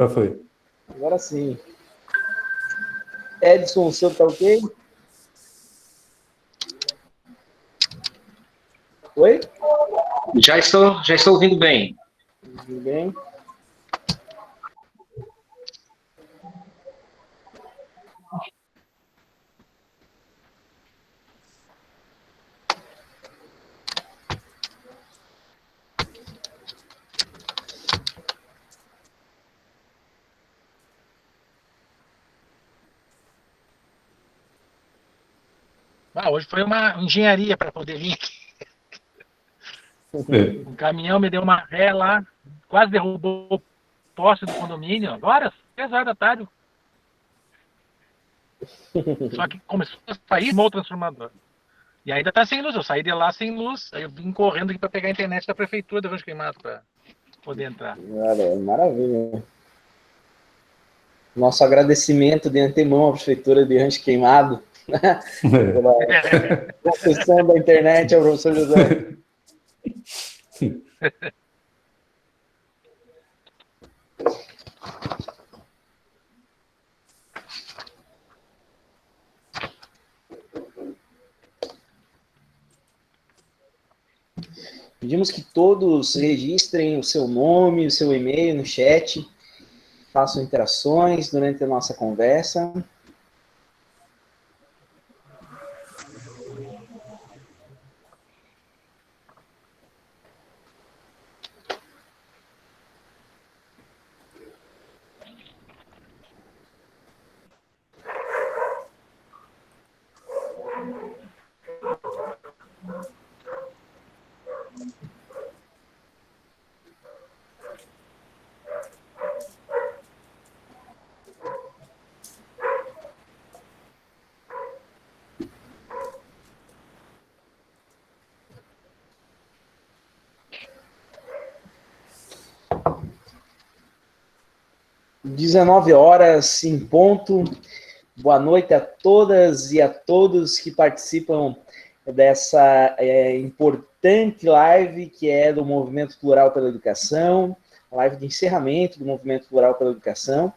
Já foi. Agora sim. Edson, o seu tá ok? Oi? Já estou ouvindo bem. Tudo bem? Hoje foi uma engenharia para poder vir aqui. Um caminhão me deu uma ré lá, quase derrubou o poste do condomínio. Agora, 3 horas da tarde. Só que começou a sair o transformador. E ainda tá sem luz. Eu saí de lá sem luz. Aí eu vim correndo aqui para pegar a internet da prefeitura de Rancho Queimado para poder entrar. Maravilha. Nosso agradecimento de antemão à prefeitura de Rancho Queimado, né? Pela concessão da internet ao professor José. Pedimos que todos registrem o seu nome, o seu e-mail no chat, façam interações durante a nossa conversa. Às 19 horas em ponto. Boa noite a todas e a todos que participam dessa importante live que é do Movimento Plural pela Educação, live de encerramento do Movimento Plural pela Educação,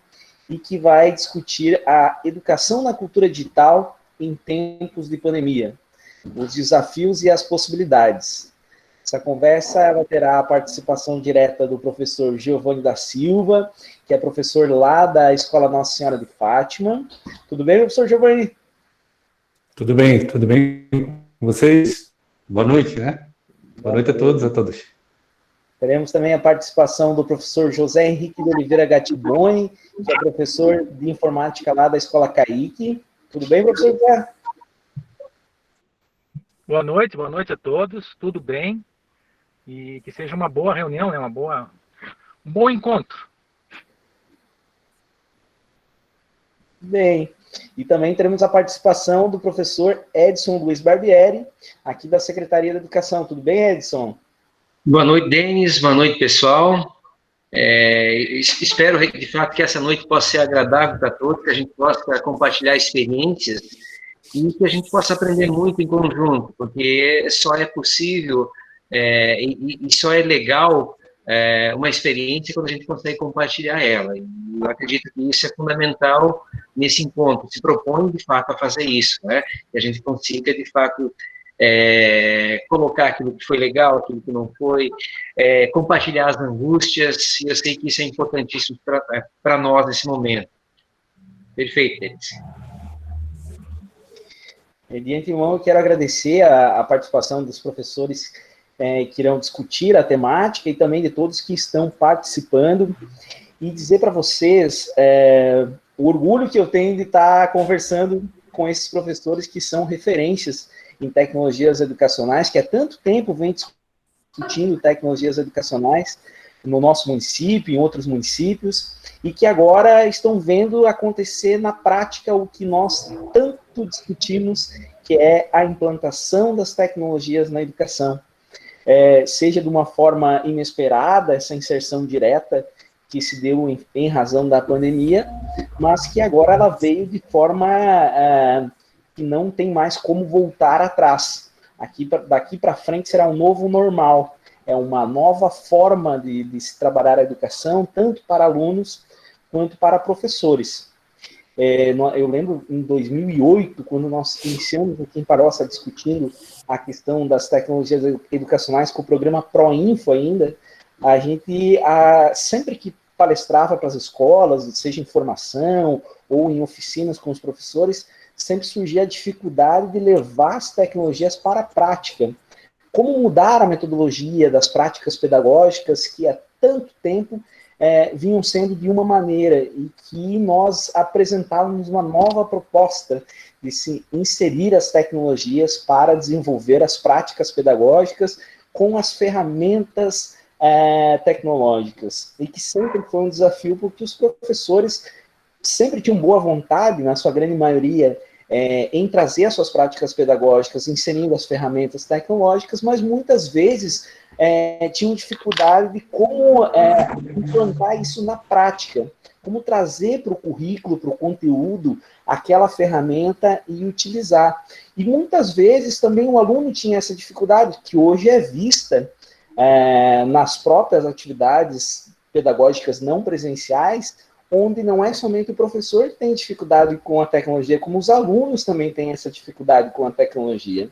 e que vai discutir a educação na cultura digital em tempos de pandemia, os desafios e as possibilidades. Essa conversa ela terá a participação direta do professor Giovanni da Silva, que é professor lá da Escola Nossa Senhora de Fátima. Tudo bem, professor Giovanni? Tudo bem com vocês? Boa noite, né? Boa noite a todos e a todas. Teremos também a participação do professor José Henrique de Oliveira Gattiboni, que é professor de informática lá da Escola CAIC. Tudo bem, professor José? Boa noite a todos, tudo bem? E que seja uma boa reunião, né? Um bom encontro. Bem, e também teremos a participação do professor Edson Luiz Barbieri, aqui da Secretaria da Educação. Tudo bem, Edson? Boa noite, Denis. Boa noite, pessoal. Espero, de fato, que essa noite possa ser agradável para todos, que a gente possa compartilhar experiências e que a gente possa aprender muito em conjunto, porque só é possível e só é legal uma experiência quando a gente consegue compartilhar ela. E eu acredito que isso é fundamental nesse encontro. Se propõe, de fato, a fazer isso, né? Que a gente consiga, de fato, colocar aquilo que foi legal, aquilo que não foi, compartilhar as angústias, e eu sei que isso é importantíssimo para nós nesse momento. Perfeito, Denis. De antemão, eu quero agradecer a participação dos professores que irão discutir a temática e também de todos que estão participando e dizer para vocês o orgulho que eu tenho de estar conversando com esses professores que são referências em tecnologias educacionais, que há tanto tempo vem discutindo tecnologias educacionais no nosso município, em outros municípios, e que agora estão vendo acontecer na prática o que nós tanto discutimos, que é a implantação das tecnologias na educação. Seja de uma forma inesperada, essa inserção direta que se deu em razão da pandemia, mas que agora ela veio de forma que não tem mais como voltar atrás. Daqui para frente será um novo normal, é uma nova forma de se trabalhar a educação, tanto para alunos quanto para professores. Eu lembro em 2008, quando nós iniciamos aqui em Palhoça discutindo a questão das tecnologias educacionais com o programa ProInfo ainda, a gente, sempre que palestrava para as escolas, seja em formação ou em oficinas com os professores, sempre surgia a dificuldade de levar as tecnologias para a prática. Como mudar a metodologia das práticas pedagógicas que há tanto tempo vinham sendo de uma maneira, e que nós apresentávamos uma nova proposta de se inserir as tecnologias para desenvolver as práticas pedagógicas com as ferramentas tecnológicas, e que sempre foi um desafio, porque os professores sempre tinham boa vontade, na sua grande maioria, em trazer as suas práticas pedagógicas, inserindo as ferramentas tecnológicas, mas muitas vezes tinham dificuldade de como implantar isso na prática, como trazer para o currículo, para o conteúdo, aquela ferramenta e utilizar. E muitas vezes também o aluno tinha essa dificuldade, que hoje é vista nas próprias atividades pedagógicas não presenciais, onde não é somente o professor que tem dificuldade com a tecnologia, como os alunos também têm essa dificuldade com a tecnologia.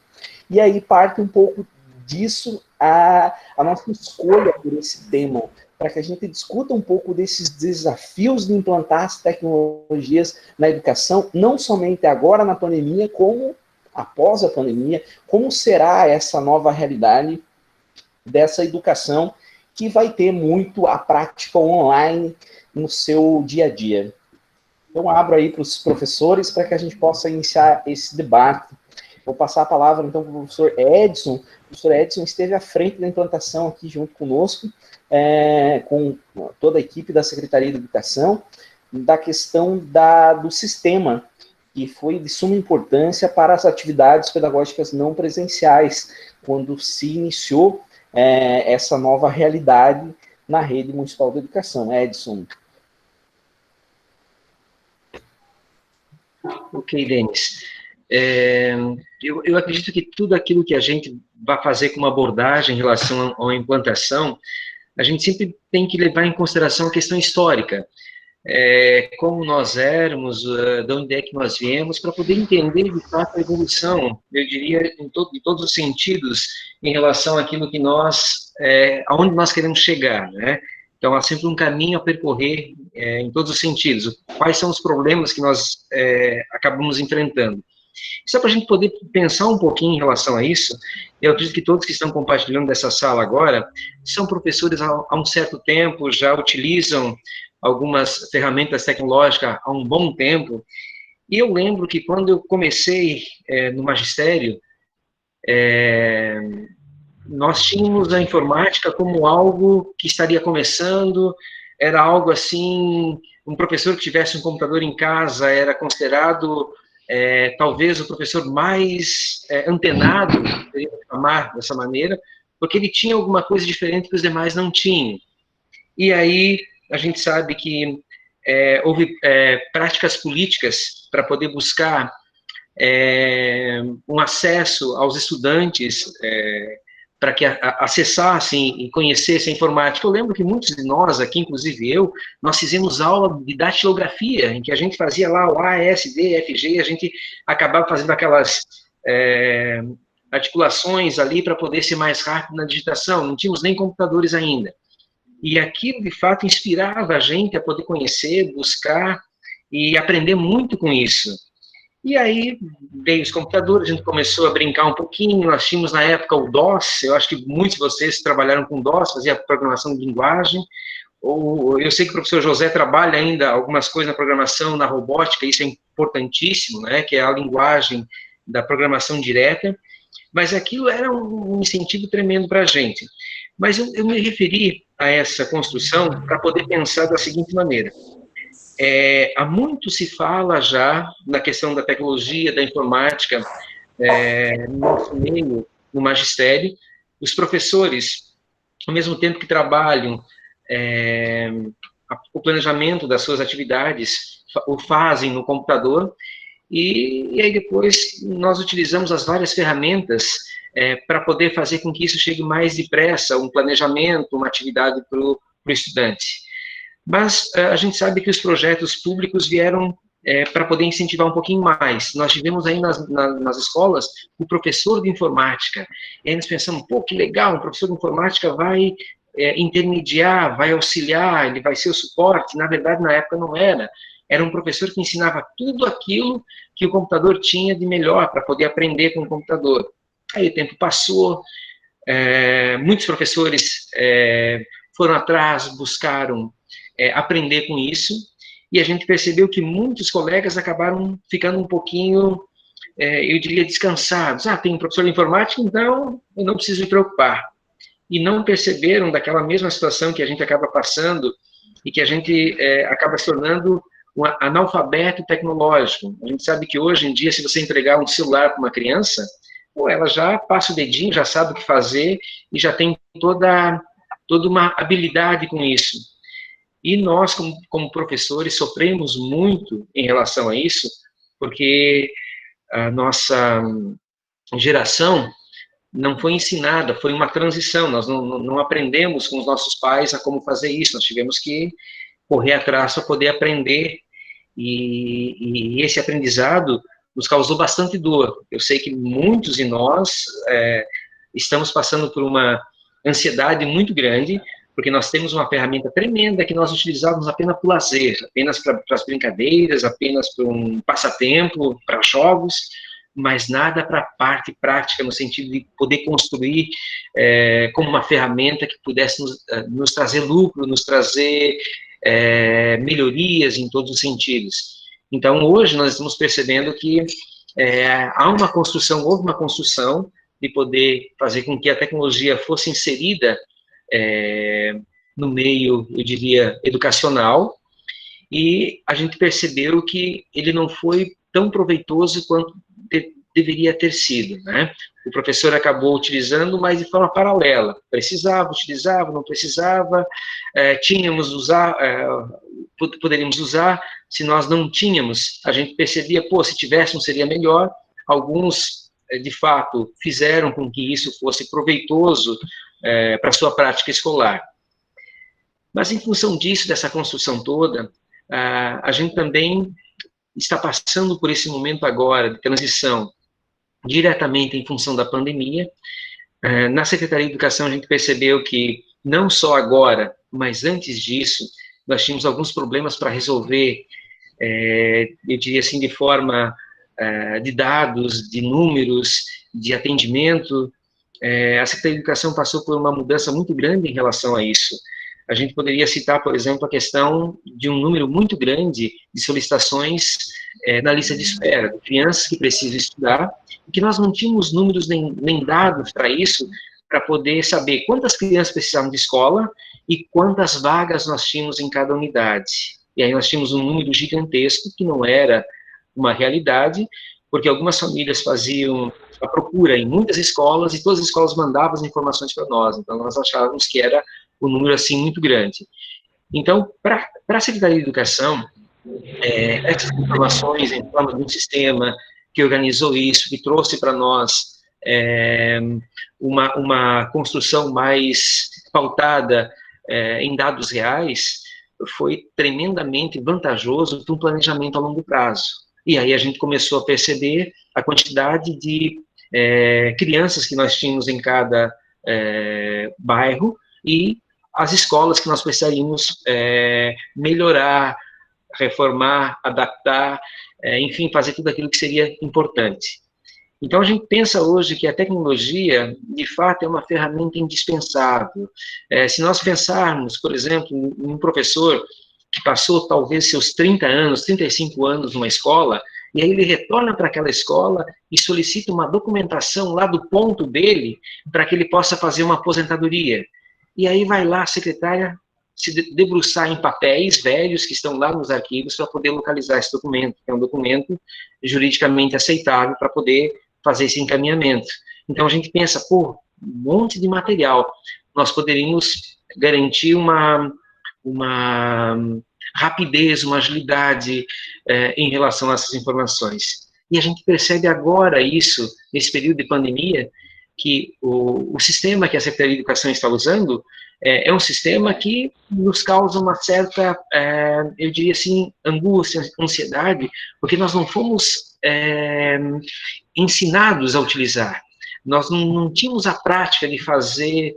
E aí parte um pouco disso a nossa escolha por esse tema, para que a gente discuta um pouco desses desafios de implantar as tecnologias na educação, não somente agora na pandemia, como após a pandemia, como será essa nova realidade dessa educação que vai ter muito a prática online no seu dia a dia. Então, abro aí para os professores para que a gente possa iniciar esse debate. Vou passar a palavra, então, para o professor Edson. O professor Edson esteve à frente da implantação aqui junto conosco, com toda a equipe da Secretaria de Educação, da questão do sistema, que foi de suma importância para as atividades pedagógicas não presenciais, quando se iniciou essa nova realidade na rede municipal de educação. Edson. Ok, Denis. Eu acredito que tudo aquilo que a gente vai fazer como abordagem em relação à implantação, a gente sempre tem que levar em consideração a questão histórica, como nós éramos, de onde é que nós viemos, para poder entender, de fato, a evolução, eu diria, em todos os sentidos, em relação àquilo que aonde nós queremos chegar, né? Então, há sempre um caminho a percorrer em todos os sentidos. Quais são os problemas que nós acabamos enfrentando? Só para a gente poder pensar um pouquinho em relação a isso, eu acredito que todos que estão compartilhando dessa sala agora são professores há um certo tempo, já utilizam algumas ferramentas tecnológicas há um bom tempo, e eu lembro que quando eu comecei no magistério, nós tínhamos a informática como algo que estaria começando, era algo assim, um professor que tivesse um computador em casa era considerado talvez o professor mais antenado, poderia chamar dessa maneira, porque ele tinha alguma coisa diferente que os demais não tinham. E aí a gente sabe que houve práticas políticas para poder buscar um acesso aos estudantes para que acessassem e conhecessem a informática. Eu lembro que muitos de nós aqui, inclusive nós fizemos aula de datilografia, em que a gente fazia lá o A, S, D, F, G, a gente acabava fazendo aquelas articulações ali para poder ser mais rápido na digitação, não tínhamos nem computadores ainda. E aquilo, de fato, inspirava a gente a poder conhecer, buscar e aprender muito com isso. E aí veio os computadores, a gente começou a brincar um pouquinho, nós tínhamos na época o DOS, eu acho que muitos de vocês trabalharam com DOS, fazia programação de linguagem, ou eu sei que o professor José trabalha ainda algumas coisas na programação, na robótica, isso é importantíssimo, né, que é a linguagem da programação direta, mas aquilo era um incentivo tremendo para a gente. Mas eu me referi a essa construção para poder pensar da seguinte maneira. Há muito se fala já na questão da tecnologia, da informática, no nosso meio, no magistério. Os professores, ao mesmo tempo que trabalham o planejamento das suas atividades, o fazem no computador, e aí depois nós utilizamos as várias ferramentas para poder fazer com que isso chegue mais depressa, um planejamento, uma atividade para o estudante. Mas a gente sabe que os projetos públicos vieram para poder incentivar um pouquinho mais. Nós tivemos aí nas escolas o professor de informática, e aí nós pensamos, pô, que legal, um professor de informática vai intermediar, vai auxiliar, ele vai ser o suporte. Na verdade, na época não era. Era um professor que ensinava tudo aquilo que o computador tinha de melhor para poder aprender com o computador. Aí o tempo passou, muitos professores foram atrás, buscaram aprender com isso, e a gente percebeu que muitos colegas acabaram ficando um pouquinho, eu diria, descansados. Tem um professor de informática, então eu não preciso me preocupar. E não perceberam daquela mesma situação que a gente acaba passando e que a gente acaba se tornando um analfabeto tecnológico. A gente sabe que hoje em dia, se você entregar um celular para uma criança, ela já passa o dedinho, já sabe o que fazer e já tem toda uma habilidade com isso. E nós, como professores, sofremos muito em relação a isso, porque a nossa geração não foi ensinada, foi uma transição, nós não aprendemos com os nossos pais a como fazer isso, nós tivemos que correr atrás para poder aprender, e esse aprendizado nos causou bastante dor. Eu sei que muitos de nós estamos passando por uma ansiedade muito grande, porque nós temos uma ferramenta tremenda que nós utilizávamos apenas para o lazer, apenas para as brincadeiras, apenas para um passatempo, para jogos, mas nada para a parte prática, no sentido de poder construir como uma ferramenta que pudesse nos trazer lucro, nos trazer melhorias em todos os sentidos. Então, hoje, nós estamos percebendo que houve uma construção de poder fazer com que a tecnologia fosse inserida no meio, eu diria, educacional, e a gente percebeu que ele não foi tão proveitoso quanto deveria ter sido, né? O professor acabou utilizando, mas de forma paralela. Precisava, utilizava, não precisava, poderíamos usar. Se nós não tínhamos, a gente percebia, se tivéssemos seria melhor. Alguns, de fato, fizeram com que isso fosse proveitoso para a sua prática escolar. Mas, em função disso, dessa construção toda, a gente também está passando por esse momento agora de transição, diretamente em função da pandemia. Na Secretaria de Educação, a gente percebeu que, não só agora, mas antes disso, nós tínhamos alguns problemas para resolver, eu diria assim, de forma de dados, de números, de atendimento. A Secretaria de Educação passou por uma mudança muito grande em relação a isso. A gente poderia citar, por exemplo, a questão de um número muito grande de solicitações na lista de espera, de crianças que precisam estudar, e que nós não tínhamos números nem dados para isso, para poder saber quantas crianças precisavam de escola e quantas vagas nós tínhamos em cada unidade. E aí nós tínhamos um número gigantesco, que não era uma realidade, porque algumas famílias faziam a procura em muitas escolas, e todas as escolas mandavam as informações para nós, então nós achávamos que era um número assim muito grande. Então, para a Secretaria de Educação, essas informações em forma de um sistema que organizou isso, que trouxe para nós uma construção mais pautada em dados reais, foi tremendamente vantajoso para um planejamento a longo prazo. E aí a gente começou a perceber a quantidade de crianças que nós tínhamos em cada bairro e as escolas que nós precisaríamos melhorar, reformar, adaptar, enfim, fazer tudo aquilo que seria importante. Então, a gente pensa hoje que a tecnologia, de fato, é uma ferramenta indispensável. Se nós pensarmos, por exemplo, em um professor que passou talvez seus 30 anos, 35 anos numa escola, e aí ele retorna para aquela escola e solicita uma documentação lá do ponto dele para que ele possa fazer uma aposentadoria. E aí vai lá a secretária se debruçar em papéis velhos que estão lá nos arquivos para poder localizar esse documento, que é um documento juridicamente aceitável para poder fazer esse encaminhamento. Então a gente pensa, um monte de material, nós poderíamos garantir uma rapidez, uma agilidade em relação a essas informações. E a gente percebe agora isso, nesse período de pandemia, que o sistema que a Secretaria de Educação está usando é um sistema que nos causa uma certa, eu diria assim, angústia, ansiedade, porque nós não fomos ensinados a utilizar. Nós não tínhamos a prática de fazer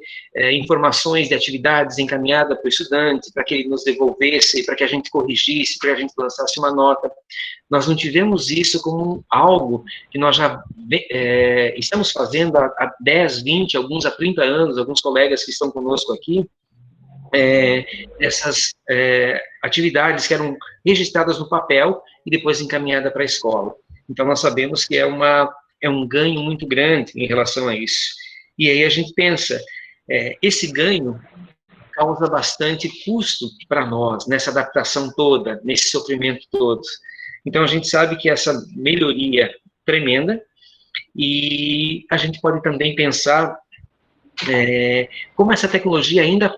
informações de atividades encaminhadas para o estudante, para que ele nos devolvesse, para que a gente corrigisse, para que a gente lançasse uma nota. Nós não tivemos isso como algo que nós já estamos fazendo há 10, 20, alguns há 30 anos, alguns colegas que estão conosco aqui, essas atividades que eram registradas no papel e depois encaminhadas para a escola. Então, nós sabemos que é um ganho muito grande em relação a isso. E aí a gente pensa, esse ganho causa bastante custo para nós, nessa adaptação toda, nesse sofrimento todo. Então, a gente sabe que essa melhoria tremenda, e a gente pode também pensar como essa tecnologia ainda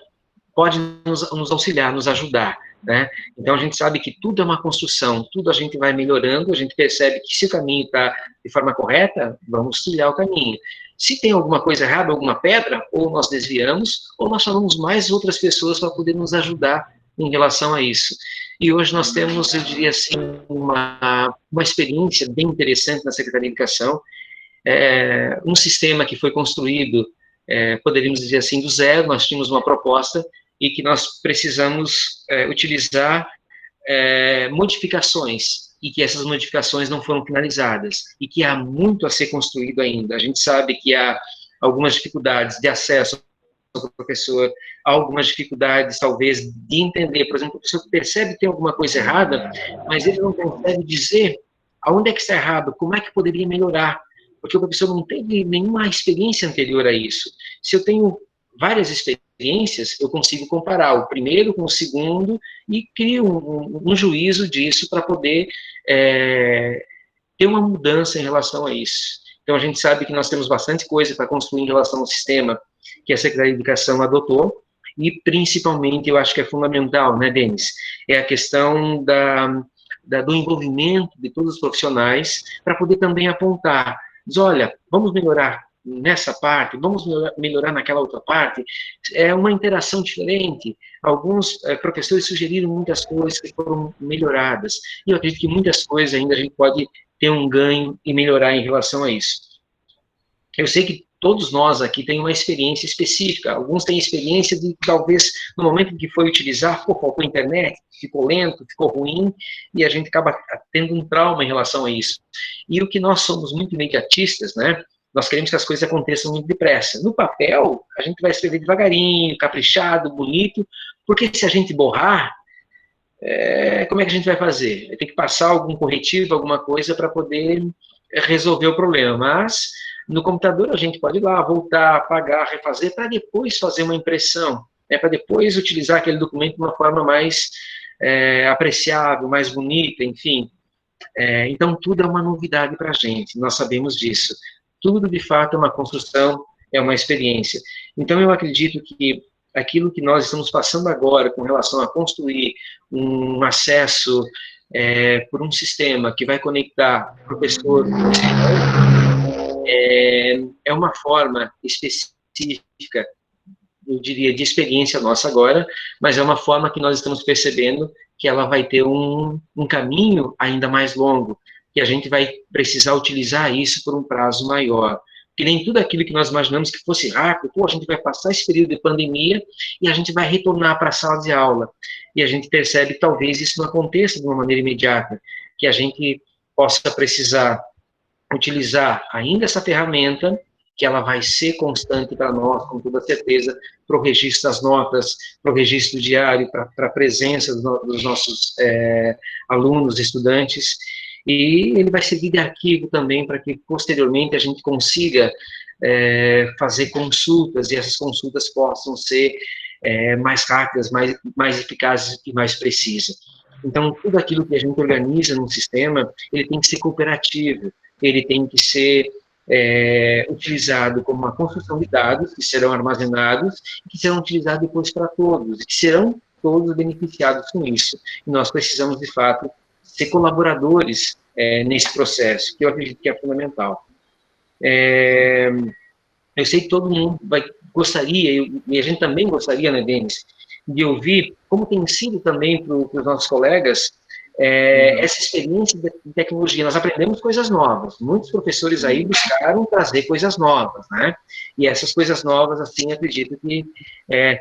pode nos auxiliar, nos ajudar, né? Então, a gente sabe que tudo é uma construção, tudo a gente vai melhorando, a gente percebe que se o caminho está de forma correta, vamos trilhar o caminho. Se tem alguma coisa errada, alguma pedra, ou nós desviamos, ou nós chamamos mais outras pessoas para poder nos ajudar em relação a isso. E hoje nós temos, eu diria assim, uma experiência bem interessante na Secretaria de Educação, um sistema que foi construído, poderíamos dizer assim, do zero. Nós tínhamos uma proposta e que nós precisamos utilizar modificações, e que essas modificações não foram finalizadas, e que há muito a ser construído ainda. A gente sabe que há algumas dificuldades de acesso ao professor, há algumas dificuldades, talvez, de entender. Por exemplo, o professor percebe que tem alguma coisa errada, mas ele não consegue dizer aonde é que está errado, como é que poderia melhorar, porque o professor não teve nenhuma experiência anterior a isso. Se eu tenho várias experiências, eu consigo comparar o primeiro com o segundo e crio um juízo disso para poder ter uma mudança em relação a isso. Então, a gente sabe que nós temos bastante coisa para construir em relação ao sistema que a Secretaria de Educação adotou, e principalmente, eu acho que é fundamental, né, Denis, é a questão do envolvimento de todos os profissionais para poder também apontar, diz, olha, vamos melhorar nessa parte, vamos melhorar naquela outra parte. É uma interação diferente. Alguns professores sugeriram muitas coisas que foram melhoradas, e eu acredito que muitas coisas ainda a gente pode ter um ganho e melhorar em relação a isso. Eu sei que todos nós aqui temos uma experiência específica, alguns têm experiência de, talvez, no momento em que foi utilizar, faltou internet, ficou lento, ficou ruim, e a gente acaba tendo um trauma em relação a isso. E o que nós somos muito imediatistas, né? Nós queremos que as coisas aconteçam muito depressa. No papel, a gente vai escrever devagarinho, caprichado, bonito, porque se a gente borrar, como é que a gente vai fazer? Vai ter que passar algum corretivo, alguma coisa para poder resolver o problema. Mas no computador a gente pode ir lá, voltar, apagar, refazer, para depois fazer uma impressão, para depois utilizar aquele documento de uma forma mais apreciável, mais bonita, enfim. Então, tudo é uma novidade para a gente, nós sabemos disso. Tudo, de fato, é uma construção, é uma experiência. Então, eu acredito que aquilo que nós estamos passando agora com relação a construir um acesso por um sistema que vai conectar professor com é uma forma específica, eu diria, de experiência nossa agora, mas é uma forma que nós estamos percebendo que ela vai ter um caminho ainda mais longo, que a gente vai precisar utilizar isso por um prazo maior. Que nem tudo aquilo que nós imaginamos que fosse rápido, a gente vai passar esse período de pandemia e a gente vai retornar para a sala de aula. E a gente percebe que talvez isso não aconteça de uma maneira imediata, que a gente possa precisar utilizar ainda essa ferramenta, que ela vai ser constante para nós, com toda certeza, para o registro das notas, para o registro diário, para a presença dos nossos alunos, estudantes, e ele vai servir de arquivo também para que, posteriormente, a gente consiga fazer consultas, e essas consultas possam ser mais rápidas, mais eficazes e mais precisas. Então, tudo aquilo que a gente organiza num sistema, ele tem que ser cooperativo, ele tem que ser utilizado como uma construção de dados que serão armazenados e que serão utilizados depois para todos, e que serão todos beneficiados com isso. E nós precisamos, de fato, ser colaboradores nesse processo, que eu acredito que é fundamental. Eu sei que todo mundo gostaria, e a gente também gostaria, né, Denis, de ouvir como tem sido também para os nossos colegas essa experiência de tecnologia. Nós aprendemos coisas novas. Muitos professores aí buscaram trazer coisas novas, né? E essas coisas novas, assim, acredito que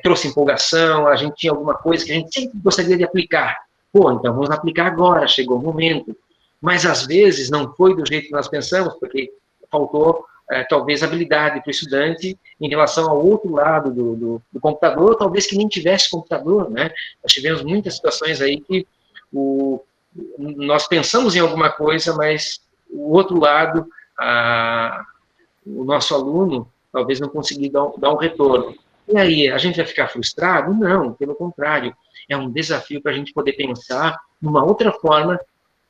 trouxe empolgação, a gente tinha alguma coisa que a gente sempre gostaria de aplicar. Pô, então vamos aplicar agora, chegou o momento. Mas, às vezes, não foi do jeito que nós pensamos, porque faltou, talvez, habilidade para o estudante em relação ao outro lado do computador, ou talvez que nem tivesse computador, né? Nós tivemos muitas situações aí que nós pensamos em alguma coisa, mas o outro lado, o nosso aluno, talvez não conseguir dar um retorno. E aí, a gente vai ficar frustrado? Não, pelo contrário. É um desafio para a gente poder pensar numa outra forma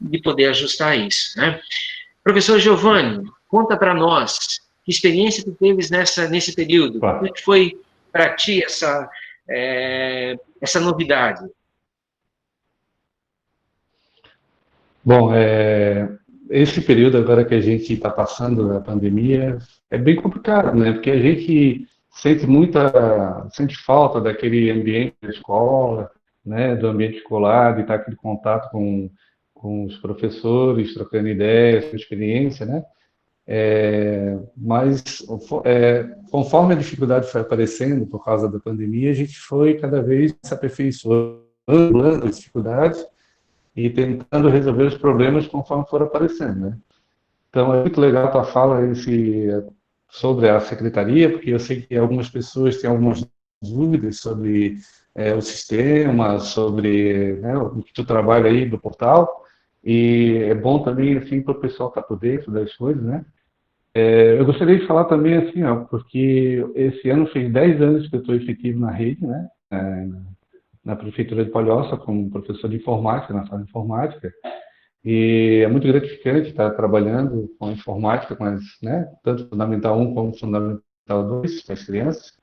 de poder ajustar isso, né? Professor Giovanni, conta para nós, que experiência tu teves nesse período? Claro. Como é que foi para ti essa novidade? Bom, esse período agora que a gente está passando da pandemia é bem complicado, né? Porque a gente sente falta daquele ambiente da escola, né? Do ambiente escolar, de estar aquele contato com os professores, trocando ideias, experiência, né? Mas conforme a dificuldade foi aparecendo por causa da pandemia, a gente foi cada vez se aperfeiçoando as dificuldades e tentando resolver os problemas conforme foram aparecendo, né? Então, é muito legal a tua fala sobre a secretaria, porque eu sei que algumas pessoas têm algumas dúvidas sobre o sistema, sobre, né, o que tu trabalha aí do portal, e é bom também, assim, para o pessoal estar por dentro das coisas, né? Eu gostaria de falar também, assim, ó, porque esse ano fez 10 anos que eu estou efetivo na rede, né? Na Prefeitura de Palhoça, como professor de informática, na sala de informática, e é muito gratificante estar trabalhando com a informática, né, tanto Fundamental 1 como Fundamental 2, com as crianças,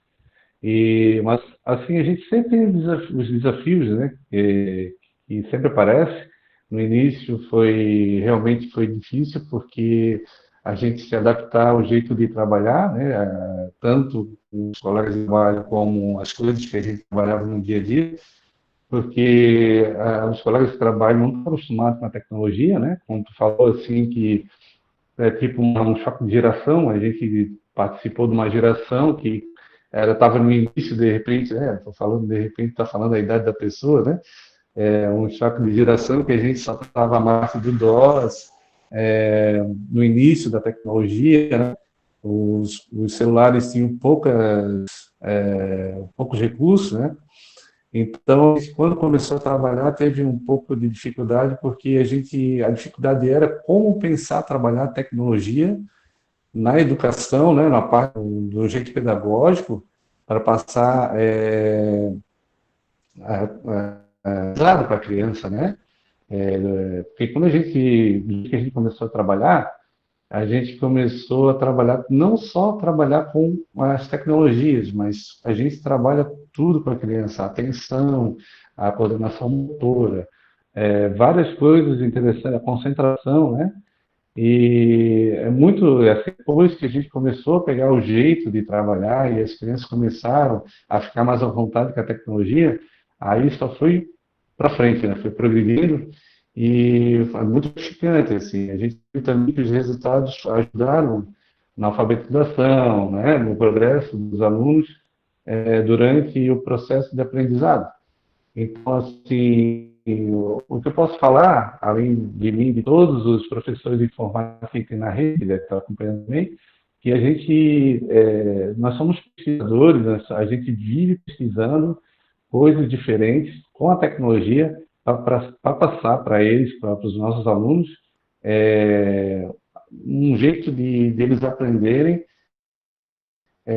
mas assim, a gente sempre tem os desafios, né, que sempre aparecem. No início realmente foi difícil, porque a gente se adaptar ao jeito de trabalhar, né, tanto os colegas de trabalho como as coisas que a gente trabalhava no dia a dia, porque os colegas de trabalho não estão acostumados com a tecnologia, né? Como tu falou, assim, que é tipo um choque de geração. A gente participou de uma geração que estava no início, de repente, né? Estou falando, de repente, está falando a idade da pessoa, né? É um choque de geração que a gente só estava a marca do DOS, no início da tecnologia, né? Os celulares tinham poucos recursos, né? Então, quando começou a trabalhar, teve um pouco de dificuldade, porque a dificuldade era como pensar trabalhar tecnologia na educação, né, na parte do jeito pedagógico, para passar claro para a criança, né? Porque quando que a gente começou a trabalhar, a gente começou a trabalhar, não só trabalhar com as tecnologias, mas a gente trabalha tudo com a criança, a atenção, a coordenação motora, várias coisas interessantes, a concentração, né? E é muito, depois que a gente começou a pegar o jeito de trabalhar e as crianças começaram a ficar mais à vontade com a tecnologia, aí só foi para frente, né? Foi progredindo e foi muito gratificante, assim. A gente viu também que os resultados ajudaram na alfabetização, né? No progresso dos alunos durante o processo de aprendizado. Então, assim, o que eu posso falar, além de mim, de todos os professores de informática que tem na rede, que estão acompanhando também, que nós somos pesquisadores, a gente vive pesquisando coisas diferentes com a tecnologia para passar para eles, para os nossos alunos, um jeito de eles aprenderem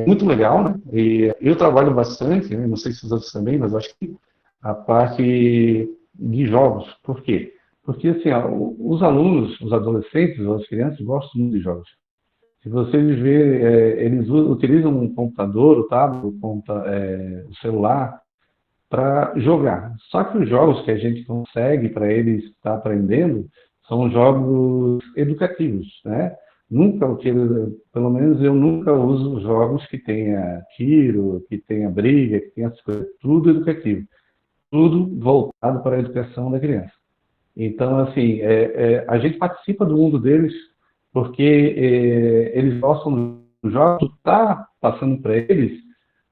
muito legal, né? E eu trabalho bastante, né? Não sei se os outros também, mas acho que a parte de jogos. Por quê? Porque assim, ó, os alunos, os adolescentes, as crianças gostam muito de jogos. Se vocês verem, eles utilizam um computador, o tablet, o celular para jogar. Só que os jogos que a gente consegue para eles estar aprendendo são jogos educativos, né? Nunca, pelo menos eu nunca uso jogos que tenha tiro, que tenha briga, que tenha essas coisas, tudo educativo, tudo voltado para a educação da criança. Então, assim, a gente participa do mundo deles porque eles gostam dos jogos, está passando para eles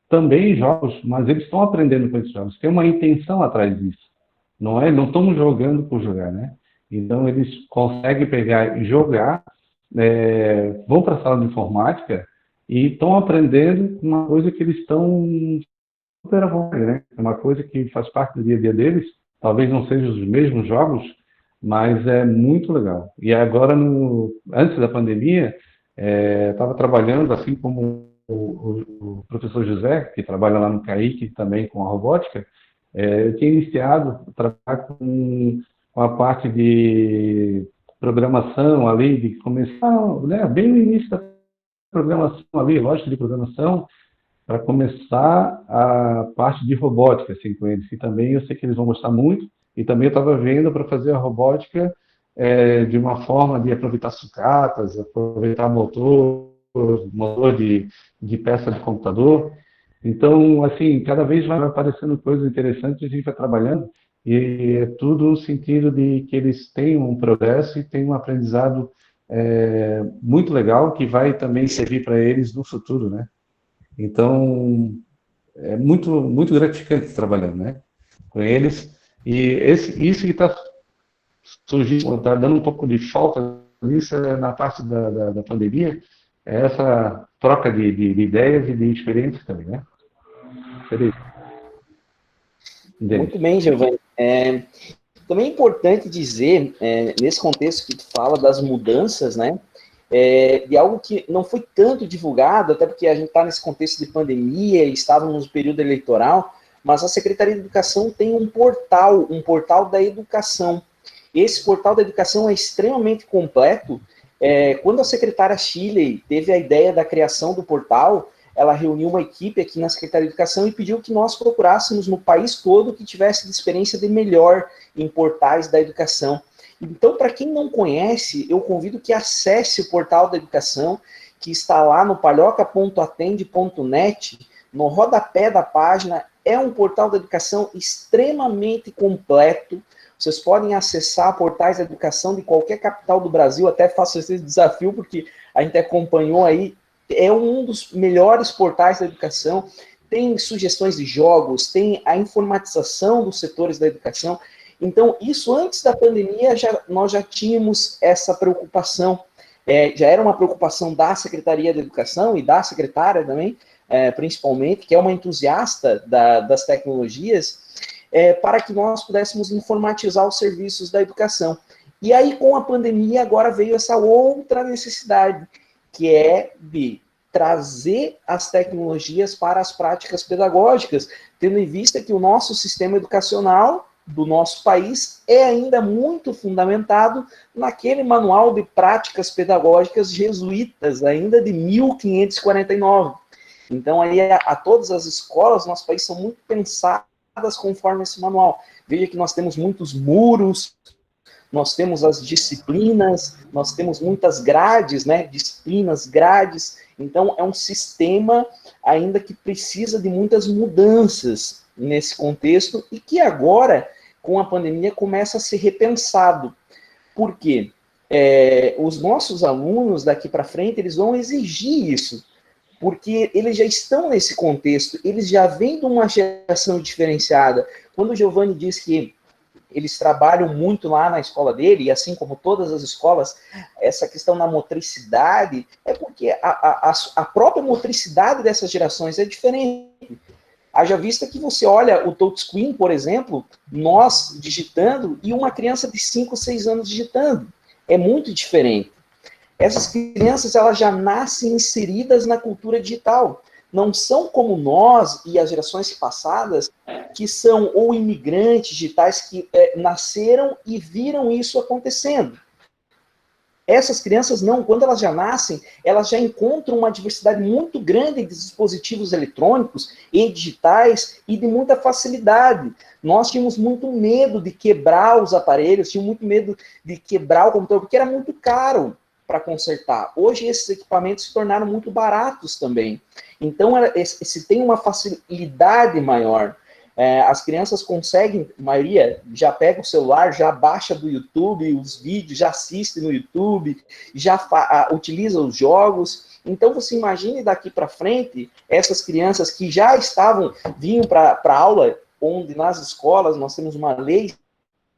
também jogos, mas eles estão aprendendo com esses jogos. Tem uma intenção atrás disso. Não estão jogando por jogar, né? Então, eles conseguem pegar e jogar, vão para a sala de informática e estão aprendendo uma coisa que eles estão super à vontade, né? Uma coisa que faz parte do dia a dia deles, talvez não sejam os mesmos jogos, mas é muito legal. E agora, antes da pandemia, estava trabalhando, assim como o professor José, que trabalha lá no CAIC também com a robótica, eu tinha iniciado a trabalhar com a parte de programação ali, de começar, né, bem no início da programação ali, lógica de programação, para começar a parte de robótica, assim, com eles. E também eu sei que eles vão gostar muito, e também eu estava vendo para fazer a robótica de uma forma de aproveitar sucatas, aproveitar motor de peça de computador. Então, assim, cada vez vai aparecendo coisas interessantes, a gente vai trabalhando, e é tudo no sentido de que eles tenham um progresso e tenham um aprendizado muito legal, que vai também servir para eles no futuro, né? Então, é muito, muito gratificante trabalhando, né, com eles. E isso que está surgindo, está dando um pouco de falta nisso na parte da pandemia, é essa troca de ideias e de experiências também, né? Muito bem, Giovanni. Também é importante dizer, nesse contexto que tu fala das mudanças, né, de algo que não foi tanto divulgado, até porque a gente está nesse contexto de pandemia, estávamos no período eleitoral, mas a Secretaria de Educação tem um portal da educação. Esse portal da educação é extremamente completo. Quando a secretária Shirley teve a ideia da criação do portal, ela reuniu uma equipe aqui na Secretaria de Educação e pediu que nós procurássemos no país todo que tivesse experiência de melhor em portais da educação. Então, para quem não conhece, eu convido que acesse o portal da educação, que está lá no palhoca.atende.net, no rodapé da página. É um portal da educação extremamente completo. Vocês podem acessar portais da educação de qualquer capital do Brasil, até faço esse desafio, porque a gente acompanhou aí, é um dos melhores portais da educação, tem sugestões de jogos, tem a informatização dos setores da educação. Então, isso antes da pandemia, nós já tínhamos essa preocupação, já era uma preocupação da Secretaria da Educação e da secretária também, principalmente, que é uma entusiasta das tecnologias, para que nós pudéssemos informatizar os serviços da educação. E aí, com a pandemia, agora veio essa outra necessidade, que é de trazer as tecnologias para as práticas pedagógicas, tendo em vista que o nosso sistema educacional do nosso país é ainda muito fundamentado naquele manual de práticas pedagógicas jesuítas, ainda de 1549. Então, aí, a todas as escolas do nosso país são muito pensadas conforme esse manual. Veja que nós temos muitos muros, nós temos as disciplinas, nós temos muitas grades, né? Disciplinas, grades. Então, é um sistema ainda que precisa de muitas mudanças nesse contexto e que agora, com a pandemia, começa a ser repensado. Por quê? Os nossos alunos daqui para frente, eles vão exigir isso, porque eles já estão nesse contexto, eles já vêm de uma geração diferenciada. Quando o Giovanni diz que eles trabalham muito lá na escola dele, e assim como todas as escolas, essa questão da motricidade, é porque a própria motricidade dessas gerações é diferente. Haja vista que você olha o touchscreen, por exemplo, nós digitando, e uma criança de 5, 6 anos digitando. É muito diferente. Essas crianças, elas já nascem inseridas na cultura digital. Não são como nós e as gerações passadas, que são ou imigrantes digitais que nasceram e viram isso acontecendo. Essas crianças não, quando elas já nascem, elas já encontram uma diversidade muito grande de dispositivos eletrônicos e digitais e de muita facilidade. Nós tínhamos muito medo de quebrar os aparelhos, tínhamos muito medo de quebrar o computador, porque era muito caro. para consertar. Hoje esses equipamentos se tornaram muito baratos também. Então, se tem uma facilidade maior. As crianças conseguem, a maioria já pega o celular, já baixa do YouTube os vídeos, já assiste no YouTube, já utiliza os jogos. Então, você imagine daqui para frente, essas crianças que já vinham para a aula, onde nas escolas nós temos uma lei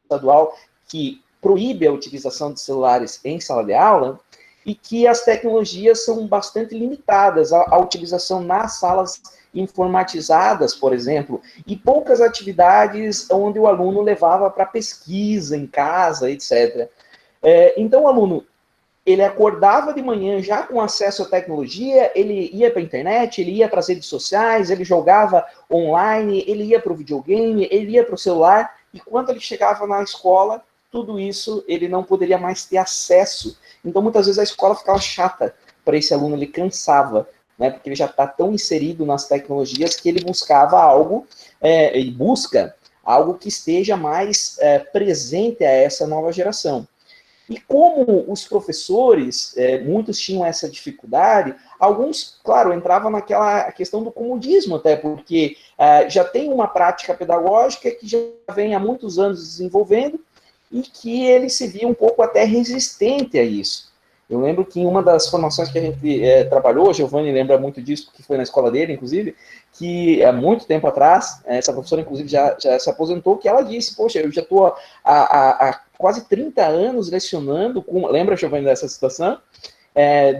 estadual que proíbe a utilização de celulares em sala de aula, e que as tecnologias são bastante limitadas, a utilização nas salas informatizadas, por exemplo, e poucas atividades onde o aluno levava para pesquisa em casa, etc. Então, o aluno, ele acordava de manhã já com acesso à tecnologia, ele ia para a internet, ele ia para as redes sociais, ele jogava online, ele ia para o videogame, ele ia para o celular, e quando ele chegava na escola, tudo isso ele não poderia mais ter acesso. Então, muitas vezes a escola ficava chata para esse aluno, ele cansava, né, porque ele já está tão inserido nas tecnologias que ele buscava algo, e busca algo que esteja mais presente a essa nova geração. E como os professores, muitos tinham essa dificuldade, alguns, claro, entravam naquela questão do comodismo até, porque já tem uma prática pedagógica que já vem há muitos anos desenvolvendo e que ele se via um pouco até resistente a isso. Eu lembro que em uma das formações que a gente trabalhou, a Giovanni lembra muito disso, porque foi na escola dele, inclusive, que há muito tempo atrás, essa professora, inclusive, já se aposentou, que ela disse, poxa, eu já estou há quase 30 anos lecionando, lembra, Giovanni, dessa situação?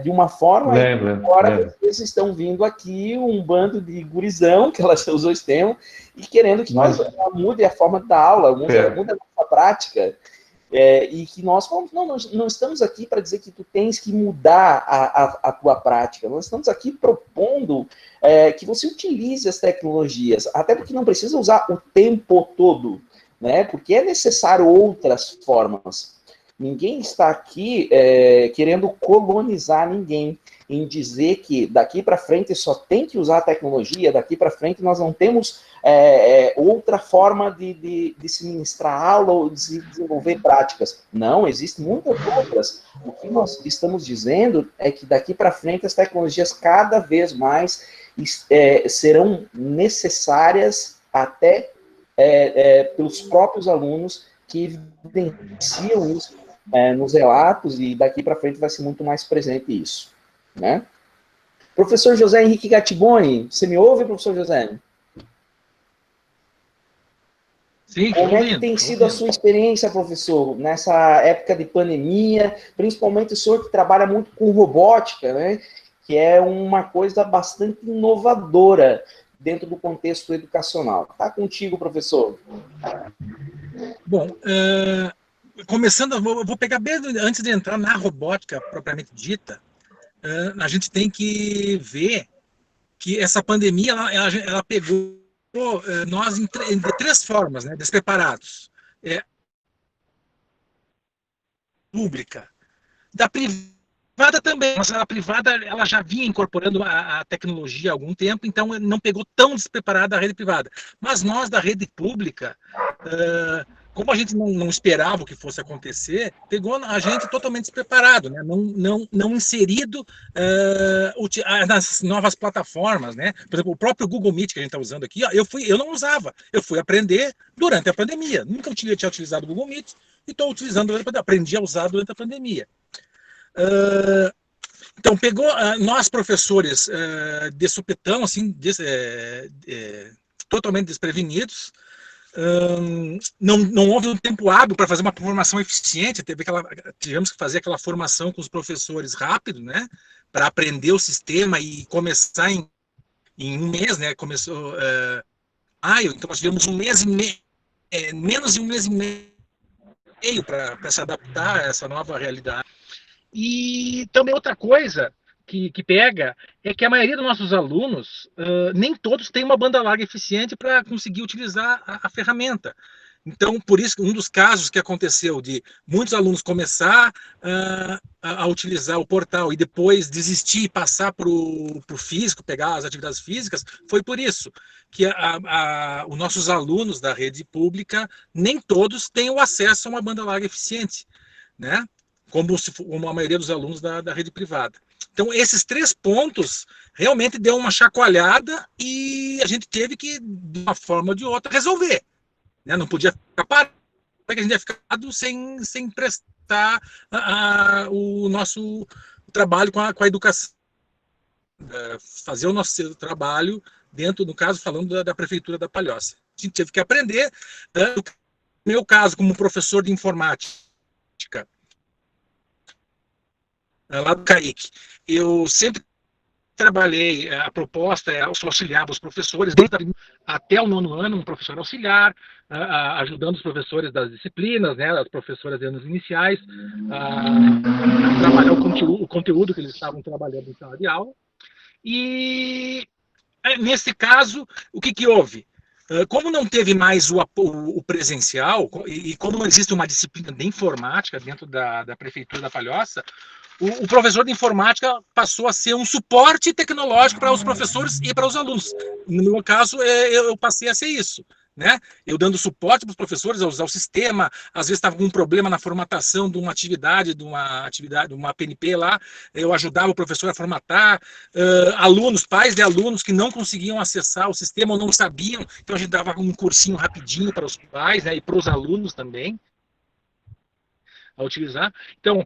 De uma forma, agora vocês estão vindo aqui um bando de gurizão, que ela usou esse termo, e querendo que nós mude a forma da aula, mude a nossa prática. E que nós falamos, não estamos aqui para dizer que tu tens que mudar a tua prática, nós estamos aqui propondo que você utilize as tecnologias, até porque não precisa usar o tempo todo, né? Porque é necessário outras formas. Ninguém está aqui querendo colonizar ninguém, em dizer que daqui para frente só tem que usar a tecnologia, daqui para frente nós não temos outra forma de se ministrar aula ou de desenvolver práticas. Não, existem muitas outras. O que nós estamos dizendo é que daqui para frente as tecnologias cada vez mais serão necessárias até pelos próprios alunos que evidenciam isso nos relatos, e daqui para frente vai ser muito mais presente isso, né? Professor José Henrique Gattiboni, você me ouve, professor José? Sim, como é que tem sido a sua experiência, professor, nessa época de pandemia, principalmente o senhor que trabalha muito com robótica, né? Que é uma coisa bastante inovadora dentro do contexto educacional. Está contigo, professor. Bom, começando, eu vou pegar bem antes de entrar na robótica propriamente dita, a gente tem que ver que essa pandemia ela pegou nós de três formas, né, despreparados. Pública. Da privada também, mas a privada ela já vinha incorporando a tecnologia há algum tempo, então não pegou tão despreparada a rede privada. Mas nós, da rede pública, como a gente não esperava o que fosse acontecer, pegou a gente totalmente despreparado, né? não inserido nas novas plataformas, né? Por exemplo, o próprio Google Meet que a gente está usando aqui, ó, eu não usava, eu fui aprender durante a pandemia. Nunca tinha utilizado o Google Meet e estou utilizando, aprendi a usar durante a pandemia. Então, pegou nós, professores, de supetão, assim, totalmente desprevenidos. Não houve um tempo hábil para fazer uma formação eficiente, tivemos que fazer aquela formação com os professores rápido, né, para aprender o sistema e começar em um mês, né, começou maio, então nós tivemos um mês e meio, menos de um mês e meio para se adaptar a essa nova realidade. E também outra coisa que pega é que a maioria dos nossos alunos, nem todos têm uma banda larga eficiente para conseguir utilizar a ferramenta. Então, por isso, um dos casos que aconteceu de muitos alunos começar a utilizar o portal e depois desistir e passar para o físico, pegar as atividades físicas, foi por isso que os nossos alunos da rede pública, nem todos têm o acesso a uma banda larga eficiente, né? como a maioria dos alunos da rede privada. Então, esses 3 pontos realmente deu uma chacoalhada e a gente teve que, de uma forma ou de outra, resolver. Né? Não podia ficar parado, porque a gente ia ficado sem prestar o nosso trabalho com a educação. Fazer o nosso trabalho dentro, no caso, falando da Prefeitura da Palhoça. A gente teve que aprender. No meu caso, como professor de informática, lá do CAIC, eu sempre trabalhei, a proposta é auxiliar os professores, até o 9º ano, um professor auxiliar, ajudando os professores das disciplinas, né, as professoras de anos iniciais, a trabalhar o conteúdo que eles estavam trabalhando em sala de aula. E, nesse caso, o que houve? Como não teve mais o presencial, e como não existe uma disciplina de informática dentro da Prefeitura da Palhoça, o professor de informática passou a ser um suporte tecnológico para os professores e para os alunos. No meu caso, eu passei a ser isso. Né? Eu dando suporte para os professores a usar o sistema, às vezes estava com um problema na formatação de uma atividade, de uma PNP lá, eu ajudava o professor a formatar, alunos, pais de alunos que não conseguiam acessar o sistema ou não sabiam, então a gente dava um cursinho rapidinho para os pais, né, e para os alunos também a utilizar. Então,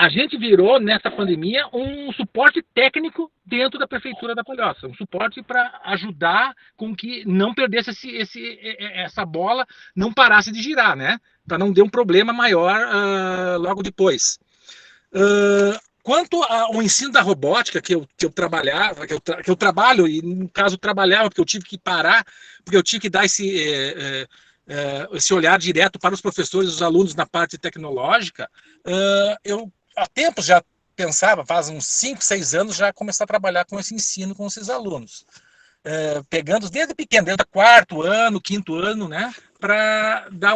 a gente virou, nessa pandemia, um suporte técnico dentro da Prefeitura da Palhoça, um suporte para ajudar com que não perdesse essa bola, não parasse de girar, né? Para não ter um problema maior logo depois. Quanto ao ensino da robótica, que eu trabalhava, que eu trabalho, e no caso trabalhava, porque eu tive que parar, porque eu tive que dar esse olhar direto para os professores e os alunos na parte tecnológica, eu há tempos já pensava, faz uns 5, 6 anos, já começar a trabalhar com esse ensino com esses alunos. Pegando desde pequeno, desde o 4º ano, 5º ano, né, para dar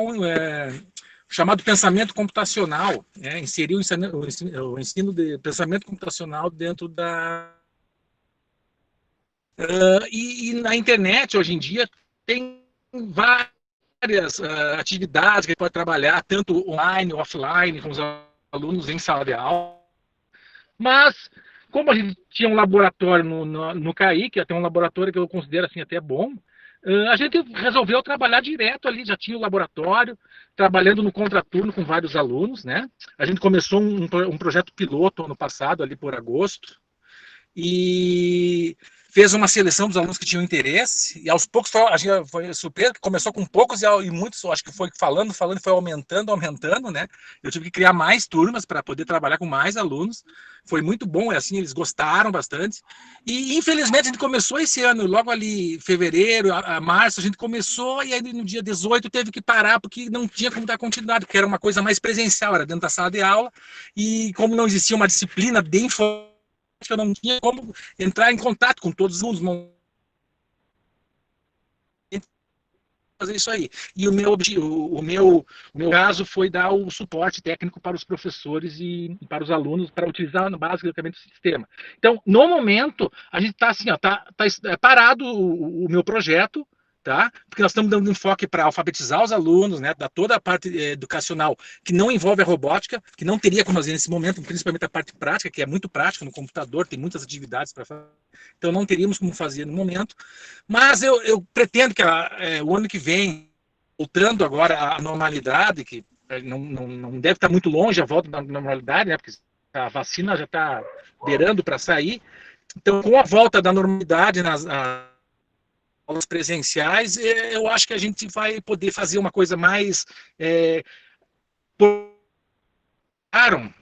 chamado pensamento computacional, inserir o ensino de pensamento computacional dentro da... E na internet, hoje em dia, tem várias atividades que a gente pode trabalhar, tanto online, offline, com os alunos em sala de aula, mas como a gente tinha um laboratório no CAIC, até um laboratório que eu considero assim até bom, a gente resolveu trabalhar direto ali, já tinha o laboratório, trabalhando no contraturno com vários alunos, né? A gente começou um projeto piloto ano passado, ali por agosto, e fez uma seleção dos alunos que tinham interesse, e aos poucos a gente foi surpreso, que começou com poucos e muitos, acho que foi falando, foi aumentando, né? Eu tive que criar mais turmas para poder trabalhar com mais alunos, foi muito bom, assim, eles gostaram bastante, e infelizmente a gente começou esse ano, logo ali, fevereiro, março, a gente começou, e aí no dia 18 teve que parar, porque não tinha como dar continuidade, porque era uma coisa mais presencial, era dentro da sala de aula, e como não existia uma disciplina de informática, eu não tinha como entrar em contato com todos os alunos, fazer isso aí. E o meu caso foi dar o suporte técnico para os professores e para os alunos para utilizar basicamente o sistema. Então, no momento, a gente está assim, tá parado o meu projeto, tá? Porque nós estamos dando enfoque para alfabetizar os alunos, né? Da toda a parte educacional que não envolve a robótica, que não teria como fazer nesse momento, principalmente a parte prática, que é muito prática no computador, tem muitas atividades para fazer, então não teríamos como fazer no momento, mas eu pretendo que o ano que vem, voltando agora à normalidade, que não deve estar muito longe a volta da normalidade, né? Porque a vacina já está beirando para sair, então com a volta da normalidade nas aulas presenciais, eu acho que a gente vai poder fazer uma coisa mais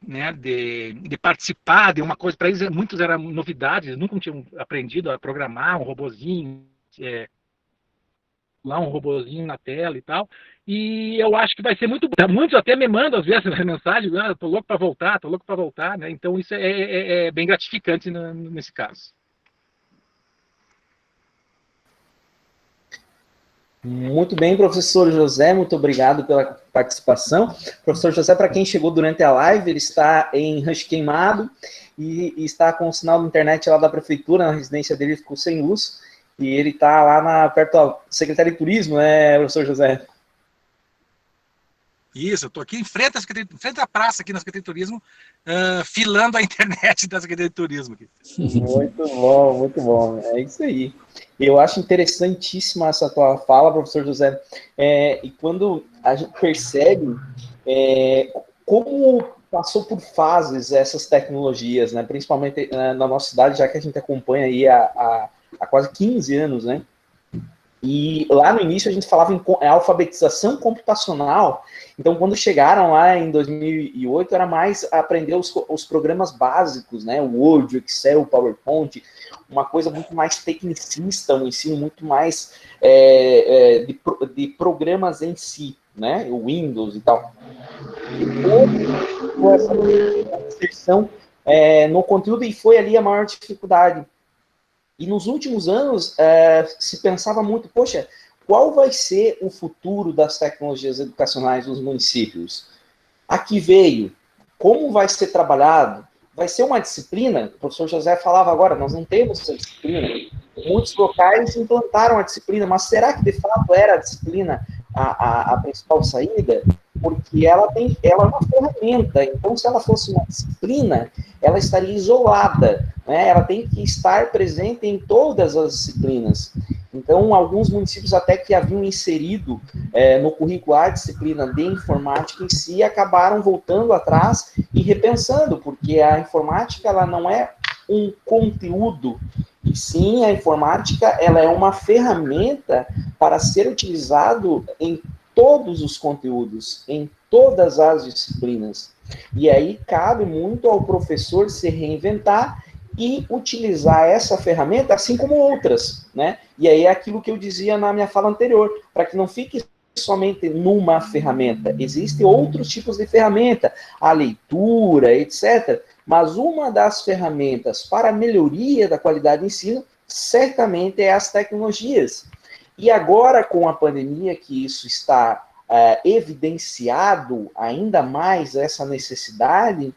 né, de participar de uma coisa. Para eles muitos eram novidades, nunca tinham aprendido a programar um robozinho, lá um robozinho na tela e tal, e eu acho que vai ser muito bom. Muitos até me mandam às vezes mensagem, tô louco para voltar, né? Então isso é bem gratificante nesse caso. Muito bem, professor José, muito obrigado pela participação. Professor José, para quem chegou durante a live, ele está em Rancho Queimado e está com o sinal da internet lá da prefeitura, na residência dele ficou sem luz, e ele está lá perto da Secretaria de Turismo, né, professor José? Isso, eu estou aqui em frente à praça, aqui na Secretaria de Turismo, filando a internet da Secretaria de Turismo. Aqui. Muito bom, muito bom. É isso aí. Eu acho interessantíssima essa tua fala, professor José. E quando a gente percebe como passou por fases essas tecnologias, né? Principalmente na nossa cidade, já que a gente acompanha aí há quase 15 anos, né? E lá no início a gente falava em alfabetização computacional. Então, quando chegaram lá em 2008, era mais aprender os programas básicos, né? O Word, o Excel, o PowerPoint, uma coisa muito mais tecnicista, um ensino muito mais de programas em si, né? O Windows e tal. E essa inserção no conteúdo, e foi ali a maior dificuldade. E nos últimos anos, se pensava muito, poxa, qual vai ser o futuro das tecnologias educacionais nos municípios? Aqui veio, como vai ser trabalhado? Vai ser uma disciplina? O professor José falava agora, nós não temos essa disciplina. Muitos locais implantaram a disciplina, mas será que de fato era a disciplina a principal saída? Porque ela é uma ferramenta, então se ela fosse uma disciplina, ela estaria isolada, né? Ela tem que estar presente em todas as disciplinas. Então, alguns municípios até que haviam inserido no currículo a disciplina de informática em si, acabaram voltando atrás e repensando, porque a informática ela não é um conteúdo, e sim a informática ela é uma ferramenta para ser utilizado em todos os conteúdos, em todas as disciplinas. E aí cabe muito ao professor se reinventar e utilizar essa ferramenta, assim como outras, né? E aí é aquilo que eu dizia na minha fala anterior, para que não fique somente numa ferramenta. Existem outros tipos de ferramenta, a leitura, etc. Mas uma das ferramentas para a melhoria da qualidade de ensino, certamente é as tecnologias. E agora, com a pandemia, que isso está evidenciado ainda mais essa necessidade,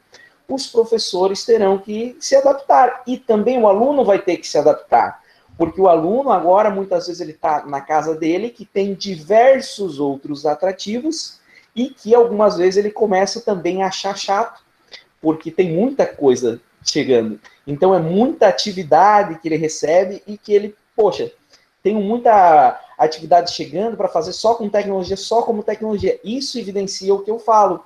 os professores terão que se adaptar. E também o aluno vai ter que se adaptar. Porque o aluno agora, muitas vezes, ele está na casa dele, que tem diversos outros atrativos, e que algumas vezes ele começa também a achar chato, porque tem muita coisa chegando. Então, é muita atividade que ele recebe e que ele, poxa, tenho muita atividade chegando para fazer só com tecnologia, só como tecnologia. Isso evidencia o que eu falo,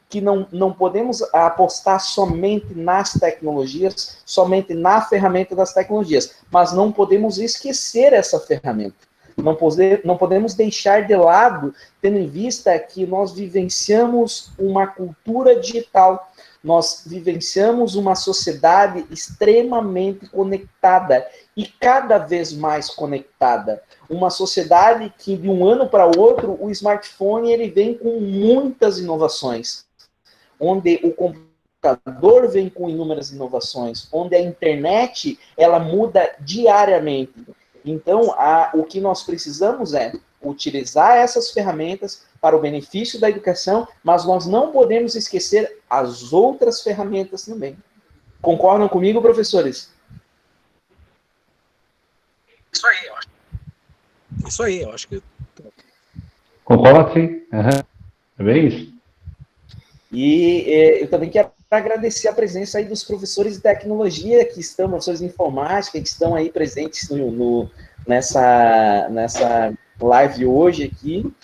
que não podemos apostar somente nas tecnologias, somente na ferramenta das tecnologias, mas não podemos esquecer essa ferramenta. Não podemos deixar de lado, tendo em vista que nós vivenciamos uma cultura digital, nós vivenciamos uma sociedade extremamente conectada e cada vez mais conectada. Uma sociedade que, de um ano para o outro, o smartphone ele vem com muitas inovações, onde o computador vem com inúmeras inovações, onde a internet ela muda diariamente. Então, o que nós precisamos é utilizar essas ferramentas para o benefício da educação, mas nós não podemos esquecer as outras ferramentas também. Concordam comigo, professores? Isso aí, eu acho que... Concordo, sim. Uhum. É bem isso. E eu também quero agradecer a presença aí dos professores de tecnologia que estão, professores de informática, que estão aí presentes nessa live hoje aqui,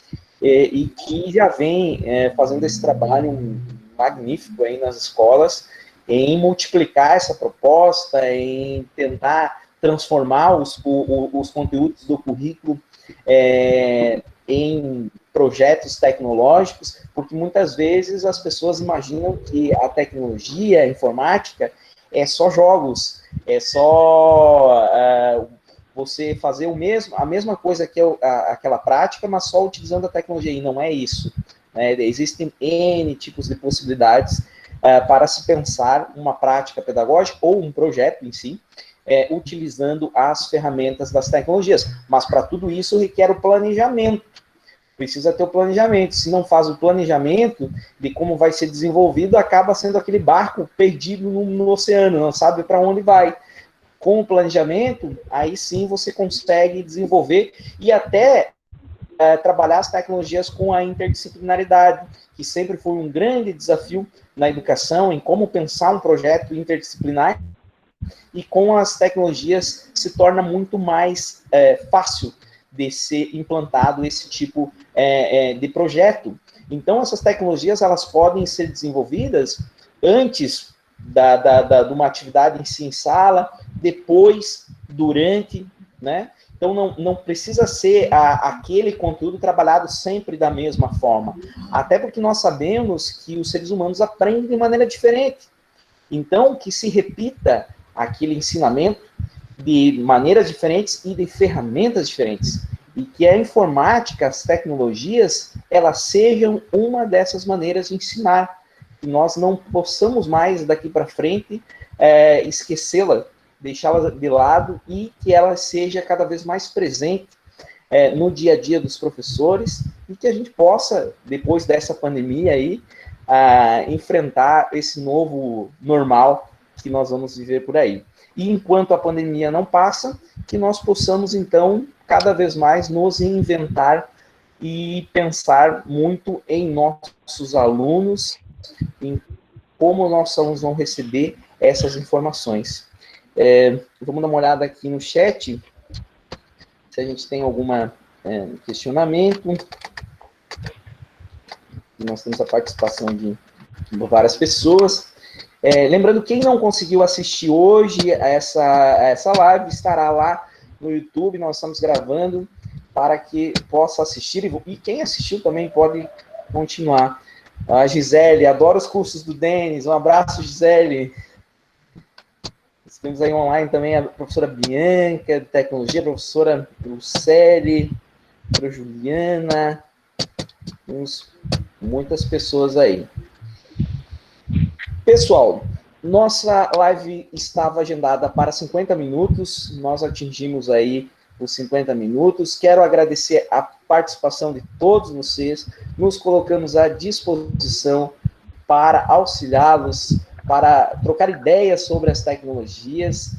e que já vem fazendo esse trabalho magnífico aí nas escolas, em multiplicar essa proposta, em tentar transformar os conteúdos do currículo em projetos tecnológicos, porque muitas vezes as pessoas imaginam que a tecnologia, a informática, é só jogos, é só você fazer a mesma coisa que aquela prática, mas só utilizando a tecnologia, e não é isso. Né? Existem N tipos de possibilidades para se pensar uma prática pedagógica ou um projeto em si, utilizando as ferramentas das tecnologias. Mas para tudo isso requer o planejamento. Precisa ter o planejamento. Se não faz o planejamento de como vai ser desenvolvido, acaba sendo aquele barco perdido no oceano, não sabe para onde vai. Com o planejamento, aí sim você consegue desenvolver e até trabalhar as tecnologias com a interdisciplinaridade, que sempre foi um grande desafio na educação, em como pensar um projeto interdisciplinar, e com as tecnologias se torna muito mais fácil de ser implantado esse tipo de projeto. Então, essas tecnologias, elas podem ser desenvolvidas antes de uma atividade em si em sala, depois, durante, né? Então, não precisa ser aquele conteúdo trabalhado sempre da mesma forma. Até porque nós sabemos que os seres humanos aprendem de maneira diferente. Então, que se repita aquele ensinamento de maneiras diferentes e de ferramentas diferentes. E que a informática, as tecnologias, elas sejam uma dessas maneiras de ensinar. Que nós não possamos mais, daqui para frente, esquecê-la, deixá-la de lado e que ela seja cada vez mais presente no dia a dia dos professores e que a gente possa, depois dessa pandemia aí, enfrentar esse novo normal que nós vamos viver por aí. E enquanto a pandemia não passa, que nós possamos, então, cada vez mais nos inventar e pensar muito em nossos alunos, em como nossos alunos vão receber essas informações. Vamos dar uma olhada aqui no chat, se a gente tem algum questionamento. Nós temos a participação de várias pessoas. Lembrando, quem não conseguiu assistir hoje essa live, estará lá no YouTube, nós estamos gravando para que possa assistir, e quem assistiu também pode continuar. A Gisele, adoro os cursos do Denis, um abraço, Gisele. Temos aí online também a professora Bianca, de Tecnologia, a professora Lucélia, a professora Juliana, temos muitas pessoas aí. Pessoal, nossa live estava agendada para 50 minutos, nós atingimos aí os 50 minutos. Quero agradecer a participação de todos vocês, nos colocamos à disposição para auxiliá-los, para trocar ideias sobre as tecnologias.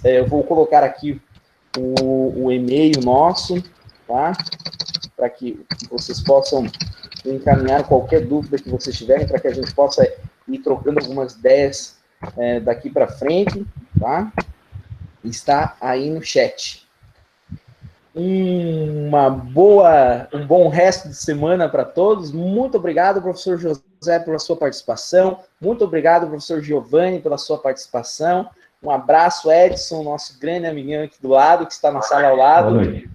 Eu vou colocar aqui o e-mail nosso, tá? Para que vocês possam encaminhar qualquer dúvida que vocês tiverem, para que a gente possa ir trocando algumas ideias daqui para frente, tá? Está aí no chat. Um bom resto de semana para todos. Muito obrigado, professor José, pela sua participação. Muito obrigado, professor Giovanni, pela sua participação. Um abraço, Edson, nosso grande amiguinho aqui do lado, que está na sala ao lado. Boa noite.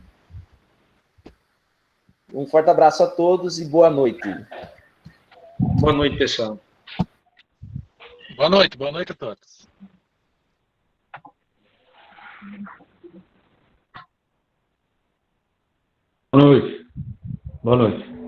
Um forte abraço a todos e boa noite. Boa noite, pessoal. Boa noite a todos. Boa noite. Boa noite.